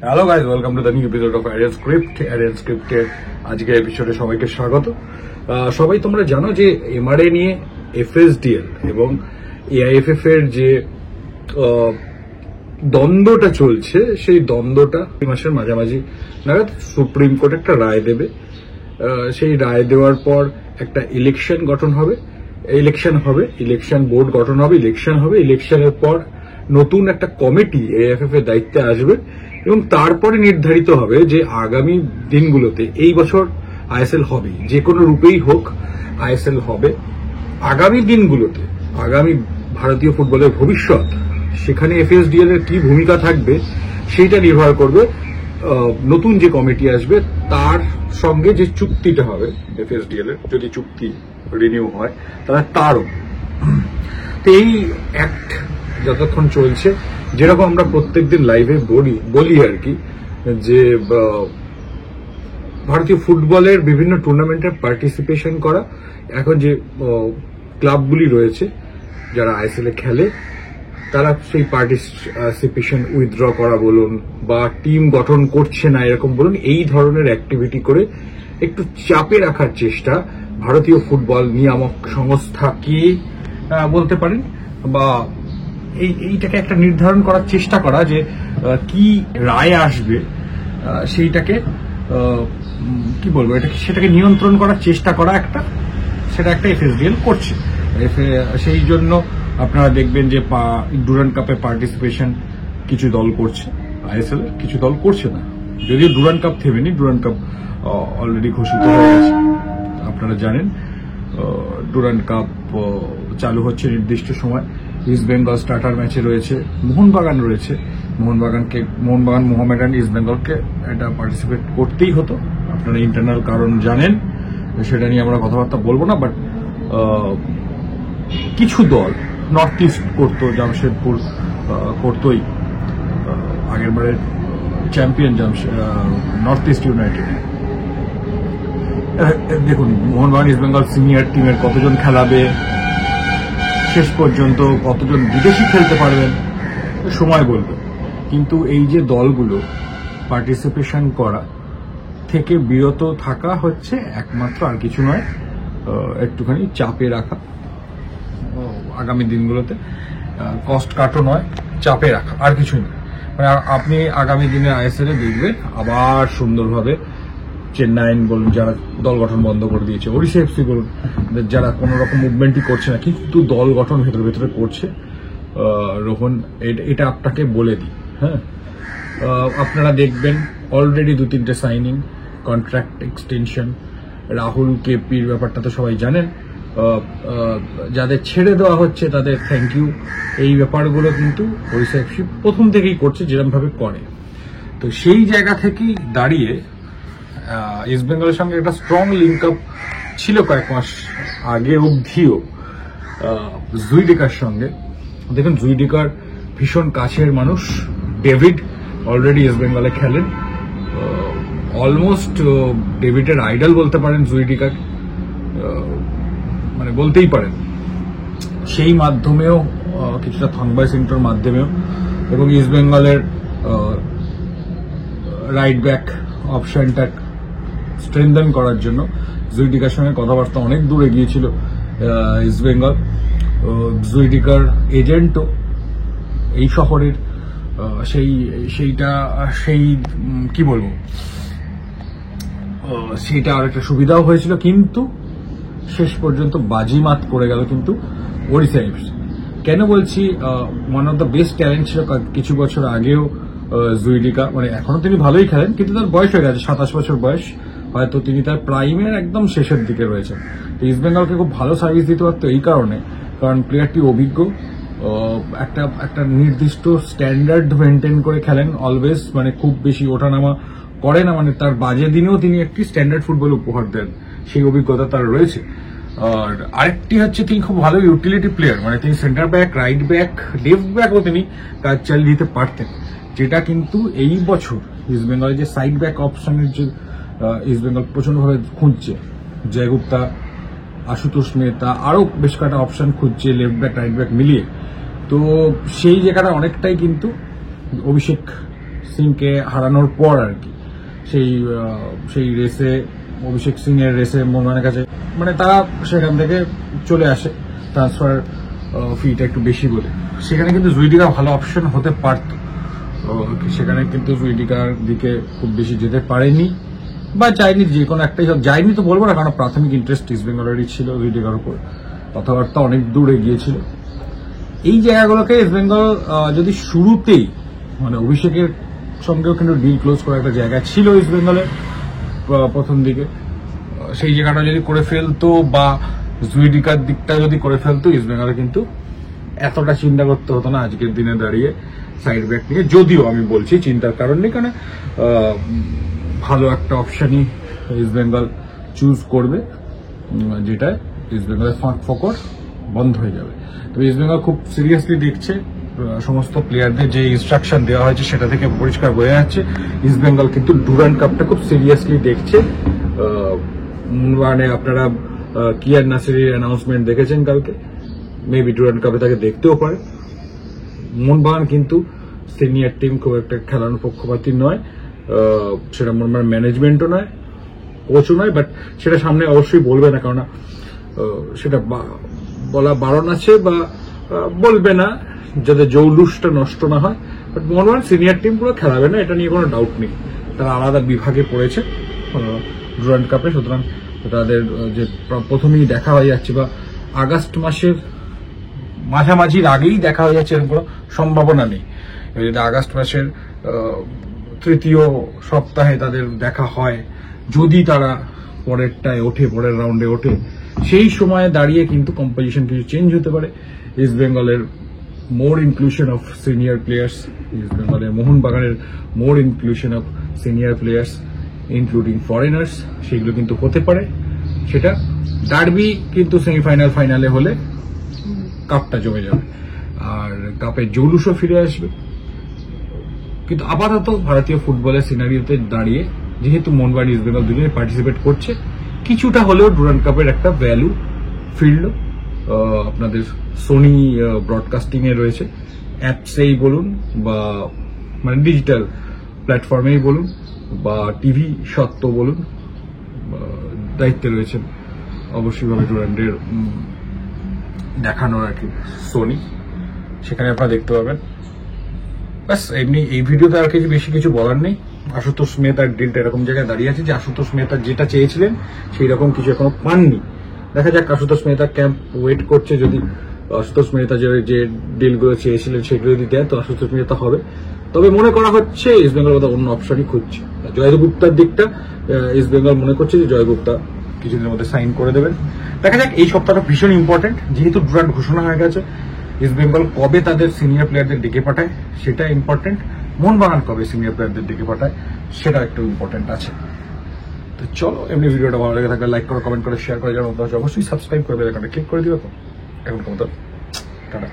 Hello guys, welcome to the new episode of Aryan script. Aryan স্ক্রিপ্টের আজকের এপিসোডে সবাইকে স্বাগত। সবাই তোমরা জানো যে এমআরএ নিয়ে এফএসডিএল এবং এআইএফএফ এর যে দ্বন্দ্বটা চলছে, সেই দ্বন্দ্বটা এই মাসের মাঝামাঝি নাগাদ সুপ্রিম কোর্ট একটা রায় দেবে। সেই রায় দেওয়ার পর একটা ইলেকশন গঠন হবে, ইলেকশন বোর্ড গঠন হবে, ইলেকশনের পর নতুন একটা কমিটি এআইএফএফ এর দায়িত্বে আসবে এবং তারপরে নির্ধারিত হবে যে আগামী দিনগুলোতে এই বছর আইএসএল হবে, যে কোনো রূপেই হোক আইএসএল হবে। আগামী দিনগুলোতে আগামী ভারতীয় ফুটবলের ভবিষ্যৎ, সেখানে এফএসডিএল এর কি ভূমিকা থাকবে সেইটা নির্ভর করবে নতুন যে কমিটি আসবে তার সঙ্গে যে চুক্তিটা হবে এফএসডিএল এর, যদি চুক্তি রিনিউ হয় তারও। তো এই অ্যাক্ট যতক্ষণ চলছে, যেরকম আমরা প্রত্যেকদিন লাইভে বলি আর কি, যে ভারতীয় ফুটবলের বিভিন্ন টুর্নামেন্টের পার্টিসিপেশন করা, এখন যে ক্লাবগুলি রয়েছে যারা আইএসএল এ খেলে, তারা সেই পার্টিসিপেশন উইথড্র করা বলুন বা টিম গঠন করছে না এরকম বলুন, এই ধরনের অ্যাক্টিভিটি করে একটু চাপে রাখার চেষ্টা ভারতীয় ফুটবল নিয়ামক সংস্থা কি বলতে পারেন, বা এইটাকে একটা নির্ধারণ করার চেষ্টা করা যে কি রায় আসবে সেইটাকে কি বলবো, সেটাকে নিয়ন্ত্রণ করার চেষ্টা করা সেটা একটা এফএসডিএল করছে। সেই জন্য আপনারা দেখবেন যে ডুরান্ড কাপে পার্টিসিপেশন কিছু দল করছে, আইএসএল কিছু দল করছে না। যদিও ডুরান্ড কাপ থেমেনি, ডুরান্ড কাপ অলরেডি ঘোষিত হয়ে গেছে, আপনারা জানেন। ডুরান্ড কাপ চালু হচ্ছে নির্দিষ্ট সময়। ইস্ট বেঙ্গল স্টার্টার ম্যাচে রয়েছে, মোহনবাগান রয়েছে। মোহনবাগান মোহামেডান ইস্ট বেঙ্গলকে এটা পার্টিসিপেট করতেই হতো, আপনারা ইন্টারনাল কারণ জানেন, সেটা নিয়ে আমরা কথাবার্তা বলবো না। বাট কিছু দল নর্থ ইস্ট করতো, জামশেদপুর করতোই, আগের বারের চ্যাম্পিয়ন নর্থ ইস্ট ইউনাইটেড। দেখুন, মোহনবাগান ইস্ট বেঙ্গল সিনিয়র টিমের কতজন খেলাবে, শেষ পর্যন্ত কতজন বিদেশি খেলতে পারবেন, সময় বলবে। কিন্তু এই যে দলগুলো পার্টিসিপেশন করা থেকে বিরত থাকা হচ্ছে একমাত্র, আর কিছু নয়, একটুখানি চাপে রাখা আগামী দিনগুলোতে, কস্ট কাটও নয়, চাপে রাখা, আর কিছুই নয়। মানে আপনি আগামী দিনে আইএসএল এ দেখবেন আবার সুন্দরভাবে চেন্নাইন বলুন, যারা দল গঠন বন্ধ করে দিয়েছে, ওড়িশা এফসি বলুন, যারা কোনো রকম মুভমেন্টই করছে না কিন্তু দল গঠন ভেতরে করছে। রোহন, এটা আপনাকে বলে দিই, হ্যাঁ, আপনারা দেখবেন অলরেডি 2-3টে সাইনিং, কন্ট্রাক্ট এক্সটেনশন, রাহুল কেপির ব্যাপারটা তো সবাই জানেন। যাদের ছেড়ে দেওয়া হচ্ছে তাদের থ্যাংক ইউ। এই ব্যাপারগুলো কিন্তু ওড়িশা এফসি প্রথম থেকেই করছে, যেরকম ভাবে করে। তো সেই জায়গা থেকেই দাঁড়িয়ে ইস্ট বেঙ্গলের সঙ্গে একটা স্ট্রং লিঙ্ক আপ ছিল কয়েক মাস আগে অবধিও জুইডিকার সঙ্গে। দেখুন, জুইডিকার ভীষণ কাছের মানুষ, ডেভিড অলরেডি ইস্ট বেঙ্গলে খেলেন, অলমোস্ট ডেভিডের আইডল বলতে পারেন জুইডিকার, মানে বলতেই পারেন। সেই মাধ্যমেও কিছুটা থংবাই সিংটোর মাধ্যমেও, এবং ইস্ট বেঙ্গলের রাইট ব্যাক অপশনটা স্ট্রেনথেন করার জন্য জুইডিকার সঙ্গে কথাবার্তা অনেক দূরে গিয়েছিল ইস্ট বেঙ্গল। জুইডিকার এজেন্টও এই শহরের, সেই কি বলবো, সেইটা আর একটা সুবিধাও হয়েছিল, কিন্তু শেষ পর্যন্ত বাজিমাত করে গেল কিন্তু ওড়িশা এফসি। কেন বলছি, one of the best talent ছিল কিছু বছর আগেও জুইডিকা, মানে এখনো তিনি ভালোই খেলেন, কিন্তু তার বয়স হয়ে গেছে, 27 বছর বয়স, হয়তো তিনি তার প্রাইমের একদম শেষের দিকে রয়েছেন। ইস্ট বেঙ্গলকে খুব ভালো সার্ভিস দিতে পারতো এই কারণে, কারণ প্লেয়ারটি অভিজ্ঞ, একটা নির্দিষ্ট স্ট্যান্ডার্ড মেনটেন করে খেলেন অলওয়েজ, মানে খুব বেশি ওঠানামা করে না, মানে তার বাজে দিনেও তিনি একটি স্ট্যান্ডার্ড ফুটবল উপহার দেন, সেই অভিজ্ঞতা তার রয়েছে। আর আরেকটি হচ্ছে, তিনি খুব ভালো ইউটিলিটি প্লেয়ার, মানে তিনি centre back, right back, left ব্যাকও তিনি কাজ চালিয়ে দিতে পারতেন, যেটা কিন্তু এই বছর ইস্ট বেঙ্গলের যে সাইড ব্যাক অপশনের যে ইস্ট বেঙ্গল প্রচন্ডভাবে খুঁজছে, জয়গুপ্তা, আশুতোষ মেহতা, আরো বেশ কয়েকটা অপশন খুঁজছে লেফট ব্যাক রাইট ব্যাক মিলিয়ে। তো সেই জায়গাটা অনেকটাই কিন্তু অভিষেক সিংকে হারানোর পর আর কি সেই রেসে অভিষেক সিং এর রেসে মোহনবাগানের কাছে মানে তারা সেখান থেকে চলে আসে ট্রান্সফার ফিটা একটু বেশি বলে। সেখানে কিন্তু জুইডিকা ভালো অপশন হতে পারত, সেখানে কিন্তু জুইডিকার দিকে খুব বেশি যেতে পারেনি বা যায়নি, যে কোনো একটাই হোক যায়নি তো বলবো না, কারণ প্রাথমিক ইন্টারেস্ট ইস্ট বেঙ্গলেরই ছিল জুইডিকার উপর, কথাবার্তা অনেক দূর এগিয়েছিল। এই জায়গাগুলোকে ইস্ট বেঙ্গল যদি শুরুতেই মানে অভিষেকের সঙ্গেও কিন্তু ডিল ক্লোজ করার একটা জায়গা ছিল ইস্ট বেঙ্গলের প্রথম দিকে, সেই জায়গাটা যদি করে ফেলতো বা জুইডিকার দিকটা যদি করে ফেলতো ইস্ট বেঙ্গলে কিন্তু এতটা চিন্তা করতে হতো না আজকের দিনে দাঁড়িয়ে সাইড ব্যাক নিয়ে। যদিও আমি বলছি চিন্তার কারণ নেই, কারণ ভালো একটা অপশনই ইস্ট বেঙ্গল চুজ করবে, যেটা ইস্ট বেঙ্গলের ফাঁক ফকর বন্ধ হয়ে যাবে। তো ইস্ট বেঙ্গল খুব সিরিয়াসলি দেখছে, সমস্ত প্লেয়ারদের যে ইনস্ট্রাকশন দেওয়া হয়েছে সেটা থেকে পরিষ্কার বোঝা যাচ্ছে ইস্ট বেঙ্গল কিন্তু ডুরান্ড কাপটা খুব সিরিয়াসলি দেখছে। মানে আপনারা কিয়ার নাসিরের অ্যানাউন্সমেন্ট দেখেছেন কালকে, মেবি ডুরান্ড কাপে তাকে দেখতেও পারে। মোহনবাগান কিন্তু সিনিয়র টিম খুব একটা খেলানোর পক্ষপাতী নয়, সেটা মোহনবাগান ম্যানেজমেন্টও নয়, কোচও নয়, বাট সেটা সামনে অবশ্যই বলবে না, কারণ সেটা বলা বারণ আছে বা বলবে না যাতে জৌলুসটা নষ্ট না হয়। বাট মোহনবাগান সিনিয়র টিম পুরো খেলাবে না, এটা নিয়ে কোনো ডাউট নেই। তারা আলাদা বিভাগে পড়েছে ডুরান্ড কাপে, সুতরাং তাদের যে প্রথমেই দেখা হয়ে যাচ্ছে বা আগস্ট মাসের মাঝামাঝির আগেই দেখা হয়ে যাচ্ছে এরকম কোনো সম্ভাবনা নেই। যদি আগস্ট মাসের তৃতীয় সপ্তাহে তাদের দেখা হয়, যদি তারা পরেরটায় ওঠে, পরের রাউন্ডে ওঠে, সেই সময়ে দাঁড়িয়ে কিন্তু কম্পোজিশন কিছু চেঞ্জ হতে পারে। ইস্ট বেঙ্গলের more inclusion of senior players, East বেঙ্গলের মোহনবাগানের more inclusion of senior players including foreigners, সেগুলো কিন্তু হতে পারে। সেটা ডার্বি কিন্তু সেমিফাইনাল ফাইনালে হলে কাপটা জমে যাবে আর কাপের জৌলুসও ফিরে আসবে। কিন্তু আপাতত ভারতীয় ফুটবলের সিনারিওতে দাঁড়িয়ে যেহেতু মোহনবাগান ইস্ট বেঙ্গল দুজনে পার্টিসিপেট করছে, কিছুটা হলেও ডুরান্ড কাপের একটা ভ্যালু ফিরল। আপনাদের সোনি ব্রডকাস্টিং এ রয়েছে, অ্যাপসেই বলুন বা মানে ডিজিটাল প্ল্যাটফর্মেই বলুন বা টিভি সত্ত্ব বলুন, দায়িত্বে রয়েছেন অবশ্যইভাবে ডুরান্ডের দেখানোর আর কি সোনি, সেখানে আপনারা দেখতে পাবেন। ব্যাস এমনি এই ভিডিওতে আর বেশি কিছু বলার নেই। আশুতোষ মেহতার ডিলটা এরকম জায়গায় দাঁড়িয়ে আছে যে আশুতোষ মেহতা যেটা চেয়েছিলেন সেই রকম কিছু এখনো পাননি। দেখা যাক আশুতোষ মেহতা ক্যাম্প ওয়েট করছে, যদি আশুতোষ মেহতা যে ডিলগুলো চেয়েছিলেন সেগুলো যদি দেয় তো আশুতোষ মেহতা হবে। তবে মনে করা হচ্ছে ইস্ট বেঙ্গল অন্য অপশনই খুঁজছে। জয় গুপ্তার দিকটা ইস্ট বেঙ্গল মনে করছে যে জয় গুপ্তা কিছুদিনের মধ্যে সাইন করে দেবেন। দেখা যাক, এই সপ্তাহটা ভীষণ ইম্পর্টেন্ট, যেহেতু ডুরান্ড ঘোষণা হয়ে গেছে। ইস্ট বেঙ্গল কবে তাদের সিনিয়র প্লেয়ারদের ডেকে পাঠায় সেটা ইম্পর্টেন্ট, মোহনবাগান কবে সিনিয়র প্লেয়ারদের ডেকে পাঠায় সেটা একটু ইম্পর্টেন্ট আছে। তো চলো, এমনি ভিডিওটা ভালো লেগে থাকলে লাইক করো, কমেন্ট করে শেয়ার করে, যারা অবশ্যই সাবস্ক্রাইব করবে, এখানে ক্লিক করে দিবে। এখন কত টাটা।